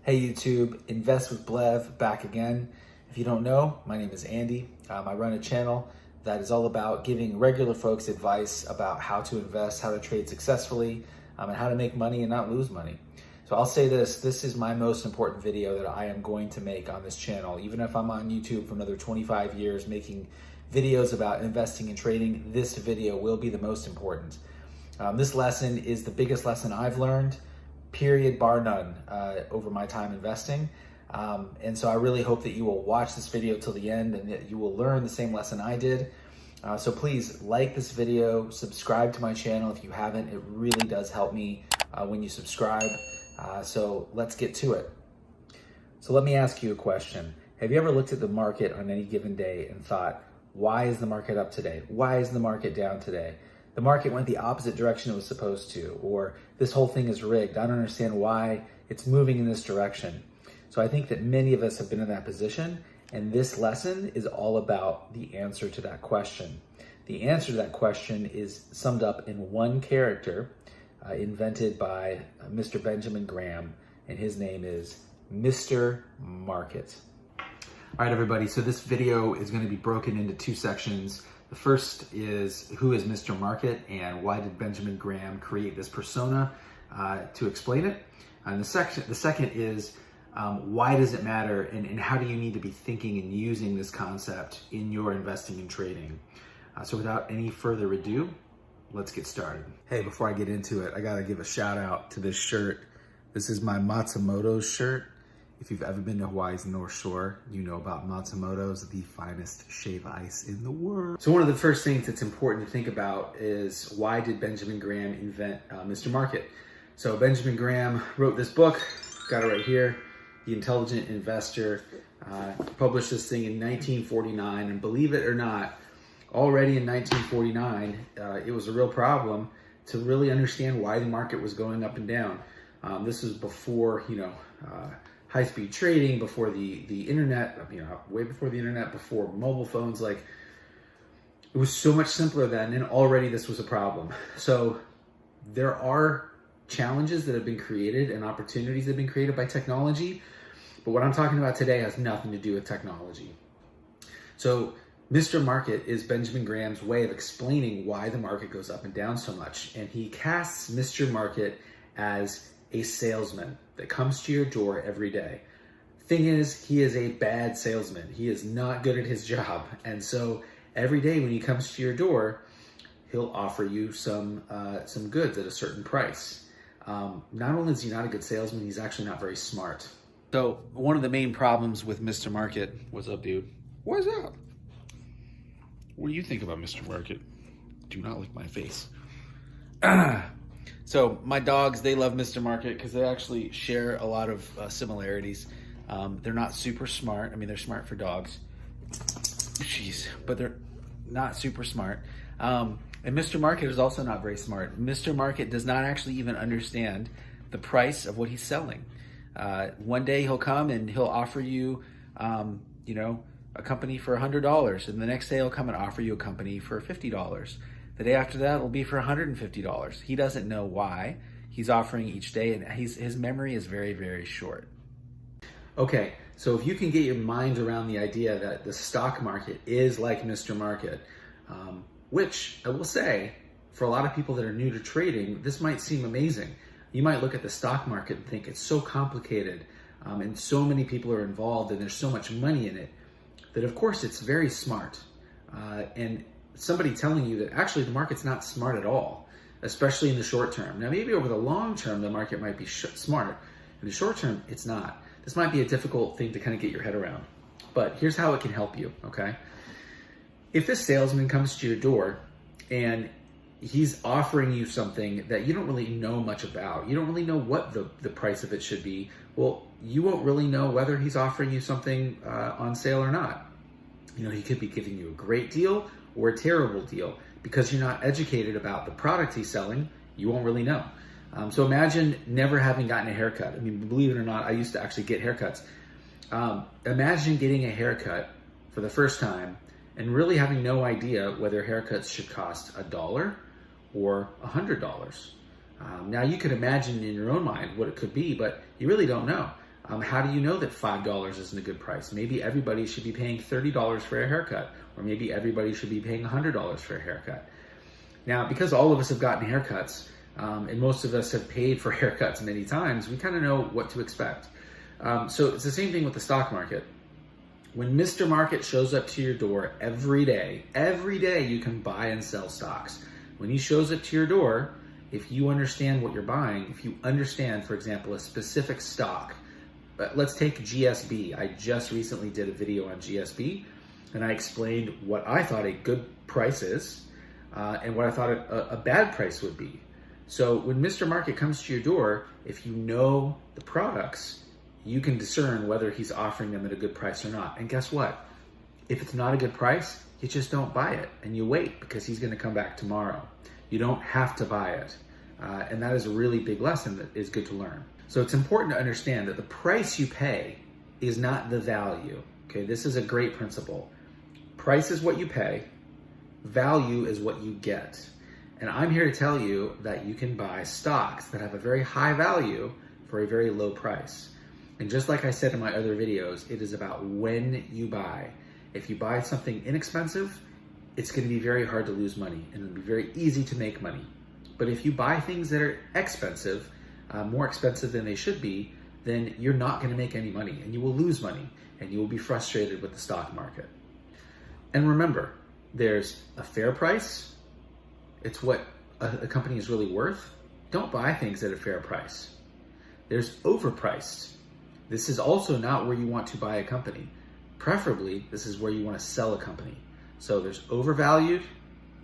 Hey YouTube, Invest with Blev back again. If you don't know, my name is Andy. I run a channel that is all about giving regular folks advice about how to invest, how to trade successfully, and how to make money and not lose money. So I'll say this is my most important video that I am going to make on this channel. Even if I'm on YouTube for another 25 years making videos about investing and trading, this video will be the most important. This lesson is the biggest lesson I've learned, period, bar none, over my time investing. And so I really hope that you will watch this video till the end and that you will learn the same lesson I did. So please like this video, subscribe to my channel if you haven't. It really does help me when you subscribe. So let's get to it. So let me ask you a question. Have you ever looked at the market on any given day and thought, why is the market up today? Why is the market down today? The market went the opposite direction it was supposed to, or this whole thing is rigged. I don't understand why it's moving in this direction. So I think that many of us have been in that position, and this lesson is all about the answer to that question. The answer to that question is summed up in one character invented by Mr. Benjamin Graham, and his name is Mr. Market. All right, everybody, so this video is going to be broken into two sections. The first is who is Mr. Market and why did Benjamin Graham create this persona to explain it. And the second is why does it matter and how do you need to be thinking and using this concept in your investing and trading. So without any further ado, let's get started. Hey, before I get into it, I gotta give a shout out to this shirt. This is my Matsumoto's shirt. If you've ever been to Hawaii's North Shore, you know about Matsumoto's, the finest shave ice in the world. So one of the first things that's important to think about is why did Benjamin Graham invent Mr. Market? So Benjamin Graham wrote this book, got it right here, The Intelligent Investor, published this thing in 1949, and believe it or not, already in 1949, it was a real problem to really understand why the market was going up and down. This was before, high-speed trading, before the internet, way before the internet, before mobile phones. Like, it was so much simpler then, and already this was a problem. So there are challenges that have been created and opportunities that have been created by technology, but what I'm talking about today has nothing to do with technology. So Mr. Market is Benjamin Graham's way of explaining why the market goes up and down so much, and he casts Mr. Market as a salesman that comes to your door every day. Thing is, he is a bad salesman. He is not good at his job. And so every day when he comes to your door, he'll offer you some goods at a certain price. Not only is he not a good salesman, he's actually not very smart. So one of the main problems with Mr. Market, what's up, dude? What's up? What do you think about Mr. Market? Do not lick my face. So my dogs, they love Mr. Market because they actually share a lot of similarities. They're not super smart. I mean, they're smart for dogs. Jeez, but they're not super smart. And Mr. Market is also not very smart. Mr. Market does not actually even understand the price of what he's selling. One day he'll come and he'll offer you, a company for $100. And the next day he'll come and offer you a company for $50. The day after that, it'll be for $150. He doesn't know why he's offering each day, and his memory is very, very short. Okay, so if you can get your mind around the idea that the stock market is like Mr. Market, which I will say, for a lot of people that are new to trading, this might seem amazing. You might look at the stock market and think it's so complicated, and so many people are involved, and there's so much money in it, that of course it's very smart. And somebody telling you that actually the market's not smart at all, especially in the short term. Now, maybe over the long term, the market might be smart. In the short term, it's not. This might be a difficult thing to kind of get your head around, but here's how it can help you, okay? If this salesman comes to your door and he's offering you something that you don't really know much about, you don't really know what the price of it should be, well, you won't really know whether he's offering you something on sale or not. He could be giving you a great deal or a terrible deal. Because you're not educated about the product he's selling, you won't really know. So imagine never having gotten a haircut. I mean, believe it or not, I used to actually get haircuts. Imagine getting a haircut for the first time and really having no idea whether haircuts should cost $1 or $100. Now you could imagine in your own mind what it could be, but you really don't know. How do you know that $5 isn't a good price? Maybe everybody should be paying $30 for a haircut, or maybe everybody should be paying $100 for a haircut. Now, because all of us have gotten haircuts, and most of us have paid for haircuts many times, we kind of know what to expect. So it's the same thing with the stock market. When Mr. Market shows up to your door every day you can buy and sell stocks. When he shows up to your door, if you understand what you're buying, if you understand, for example, a specific stock, let's take GSB. I just recently did a video on GSB, and I explained what I thought a good price is and what I thought a bad price would be. So when Mr. Market comes to your door, if you know the products, you can discern whether he's offering them at a good price or not. And guess what? If it's not a good price, you just don't buy it and you wait, because he's going to come back tomorrow. You don't have to buy it. And that is a really big lesson that is good to learn. So it's important to understand that the price you pay is not the value. Okay, this is a great principle. Price is what you pay. Value is what you get. And I'm here to tell you that you can buy stocks that have a very high value for a very low price. And just like I said in my other videos, it is about when you buy. If you buy something inexpensive, it's going to be very hard to lose money, and it'll be very easy to make money. But if you buy things that are expensive, more expensive than they should be, then you're not going to make any money, and you will lose money, and you will be frustrated with the stock market. And remember, there's a fair price. It's what a company is really worth. Don't buy things at a fair price. There's overpriced. This is also not where you want to buy a company. Preferably, this is where you want to sell a company. So there's overvalued,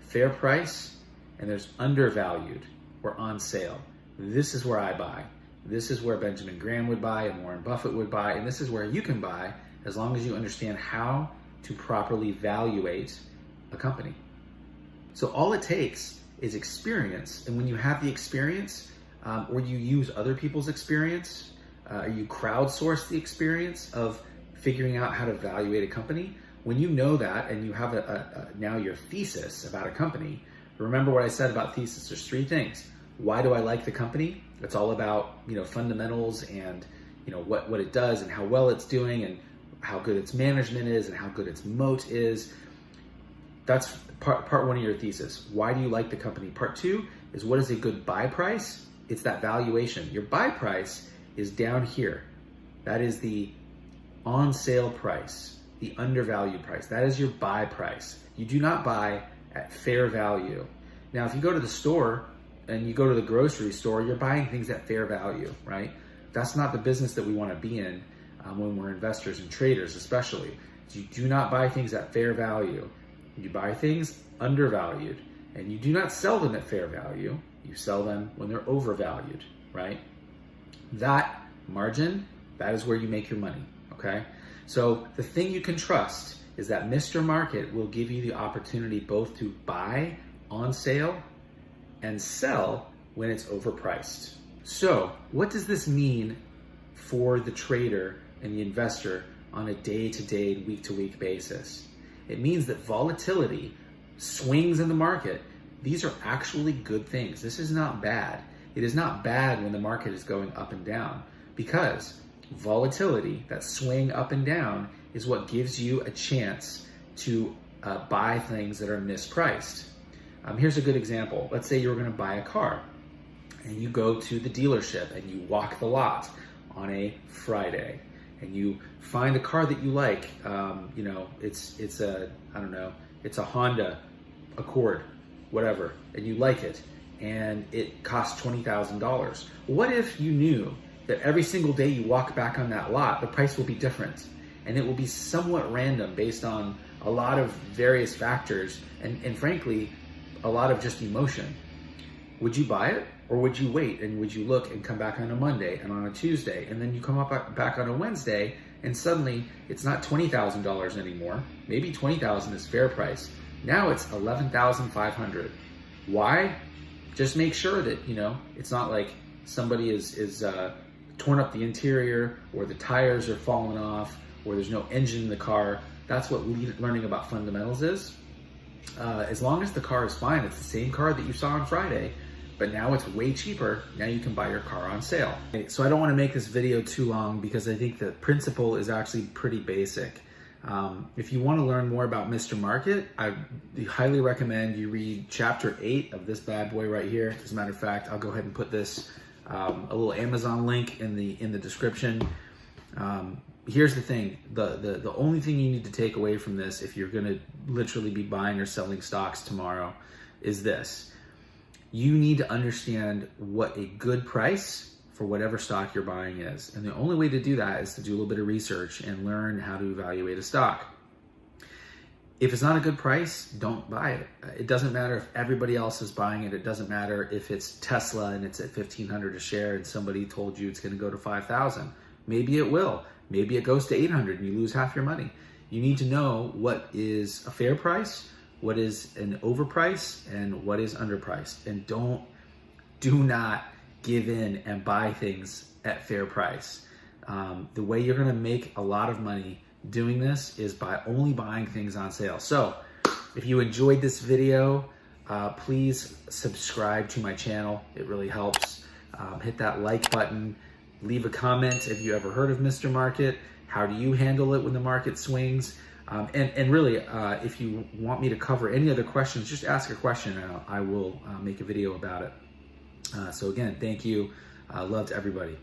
fair price, and there's undervalued or on sale. This is where I buy. This is where Benjamin Graham would buy and Warren Buffett would buy, and this is where you can buy as long as you understand how to properly evaluate a company. So all it takes is experience, and when you have the experience, or you use other people's experience, you crowdsource the experience of figuring out how to evaluate a company. When you know that and you have now your thesis about a company, remember what I said about thesis. There's three things. Why do I like the company? It's all about, fundamentals and, what it does and how well it's doing and how good its management is and how good its moat is. That's part one of your thesis. Why do you like the company? Part two is, what is a good buy price? It's that valuation. Your buy price is down here. That is the on sale price, the undervalued price. That is your buy price. You do not buy at fair value. Now, if you go to the store and you go to the grocery store, you're buying things at fair value, right? That's not the business that we want to be in when we're investors and traders, especially. You do not buy things at fair value. You buy things undervalued, and you do not sell them at fair value. You sell them when they're overvalued, right? That margin, that is where you make your money, okay? So the thing you can trust is that Mr. Market will give you the opportunity both to buy on sale and sell when it's overpriced. So what does this mean for the trader and the investor on a day-to-day and week-to-week basis? It means that volatility, swings in the market, these are actually good things. This is not bad. It is not bad when the market is going up and down, because volatility, that swing up and down, is what gives you a chance to buy things that are mispriced. Here's a good example. Let's say you're going to buy a car, and you go to the dealership and you walk the lot on a Friday, and you find a car that you like. It's a Honda Accord, whatever, and you like it, and it costs $20,000. What if you knew that every single day you walk back on that lot, the price will be different, and it will be somewhat random based on a lot of various factors, and frankly, a lot of just emotion? Would you buy it, or would you wait, and would you look and come back on a Monday and on a Tuesday, and then you come up back on a Wednesday, and suddenly it's not $20,000 anymore. Maybe $20,000 is fair price. Now it's $11,500. Why? Just make sure that it's not like somebody is torn up the interior, or the tires are falling off, or there's no engine in the car. That's what learning about fundamentals is. As long as the car is fine, it's the same car that you saw on Friday, but now it's way cheaper. Now you can buy your car on sale. Okay, so I don't want to make this video too long because I think the principle is actually pretty basic. If you want to learn more about Mr. Market, I highly recommend you read chapter 8 of this bad boy right here. As a matter of fact, I'll go ahead and put this a little Amazon link in the description. Here's the thing, the only thing you need to take away from this, if you're gonna literally be buying or selling stocks tomorrow, is this. You need to understand what a good price for whatever stock you're buying is. And the only way to do that is to do a little bit of research and learn how to evaluate a stock. If it's not a good price, don't buy it. It doesn't matter if everybody else is buying it. It doesn't matter if it's Tesla and it's at $1,500 a share and somebody told you it's gonna go to 5,000. Maybe it will. Maybe it goes to 800 and you lose half your money. You need to know what is a fair price, what is an overprice, and what is underpriced. And do not give in and buy things at fair price. The way you're gonna make a lot of money doing this is by only buying things on sale. So if you enjoyed this video, please subscribe to my channel. It really helps. Hit that like button. Leave a comment if you ever heard of Mr. Market. How do you handle it when the market swings? And really, if you want me to cover any other questions, just ask a question and I will make a video about it. So again, thank you. Love to everybody.